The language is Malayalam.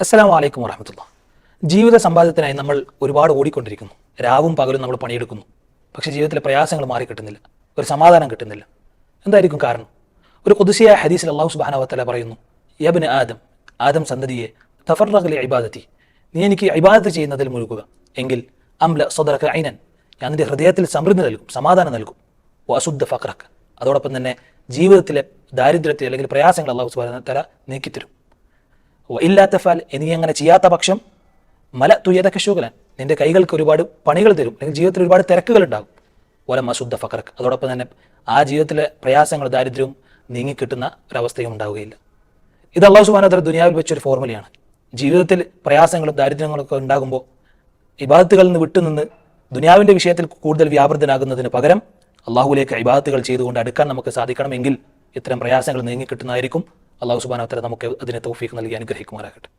അസ്സലാമു അലൈക്കും വറഹ്മത്തുള്ളാഹി. ജീവിത സമ്പാദ്യത്തിനായി നമ്മൾ ഒരുപാട് ഓടിക്കൊണ്ടിരിക്കുന്നു. രാവും പകലും നമ്മൾ പണിയെടുക്കുന്നു. പക്ഷേ ജീവിതത്തിലെ പ്രയാസങ്ങൾ മാറിക്കിട്ടുന്നില്ല, ഒരു സമാധാനം കിട്ടുന്നില്ല. എന്തായിരിക്കും കാരണം? ഒരു ഖുദ്സിയായ ഹദീസിൽ അല്ലാഹു സുബ്ഹാനഹു വ തആല പറയുന്നു, യബ്ന ആദം സന്തതിയെ, തഫറഗ ലി ഇബാദതി, നീ എനിക്ക് ഇബാദത്ത് ചെയ്യുന്നതിൽ മുഴുകുക, എങ്കിൽ അംല സദറക ഐനൻ, ഞാൻ നിന്റെ ഹൃദയത്തിൽ സമൃദ്ധി നൽകും, സമാധാനം നൽകും. വഅസുദ്ദ ഫഖറക, അതോടൊപ്പം തന്നെ ജീവിതത്തിലെ ദാരിദ്ര്യത്തെ അല്ലെങ്കിൽ പ്രയാസങ്ങൾ അല്ലാഹു സുബ്ഹാനഹു വ തആല നീക്കിത്തരും. ഇല്ലാത്ത ഫാൽ, നീ അങ്ങനെ ചെയ്യാത്ത പക്ഷം മല തുയതൊക്കെ ശുഗലൻ, നിന്റെ കൈകൾക്ക് ഒരുപാട് പണികൾ തരും, അല്ലെങ്കിൽ ജീവിതത്തിൽ ഒരുപാട് തിരക്കുകൾ ഉണ്ടാകും. ഓല മസുദ്ദ ഫഖറക്ക്, അതോടൊപ്പം തന്നെ ആ ജീവിതത്തിലെ പ്രയാസങ്ങൾ ദാരിദ്ര്യവും നീങ്ങിക്കിട്ടുന്ന ഒരവസ്ഥയും ഉണ്ടാവുകയില്ല. ഇത് അല്ലാഹു സുബ്ഹാനഹു വ തആല ദുനിയാവിൽ വെച്ചൊരു ഫോർമുലയാണ്. ജീവിതത്തിൽ പ്രയാസങ്ങളും ദാരിദ്ര്യങ്ങളൊക്കെ ഉണ്ടാകുമ്പോൾ ഇബാദത്തുകളിൽ നിന്ന് വിട്ടുനിന്ന് ദുനിയാവിൻ്റെ വിഷയത്തിൽ കൂടുതൽ വ്യാപൃതനാകുന്നതിന് പകരം അള്ളാഹുലേക്ക് ഇബാദത്തുകൾ ചെയ്തുകൊണ്ട് അടുക്കാൻ നമുക്ക് സാധിക്കണമെങ്കിൽ ഇത്തരം പ്രയാസങ്ങൾ നീങ്ങിക്കിട്ടുന്നതായിരിക്കും. അല്ലാഹു സുബ്ഹാനഹു വ തആല നമുക്ക് അതിനെ തൗഫീഖ് നൽകി അനുഗ്രഹിക്കുമാറാകട്ടെ.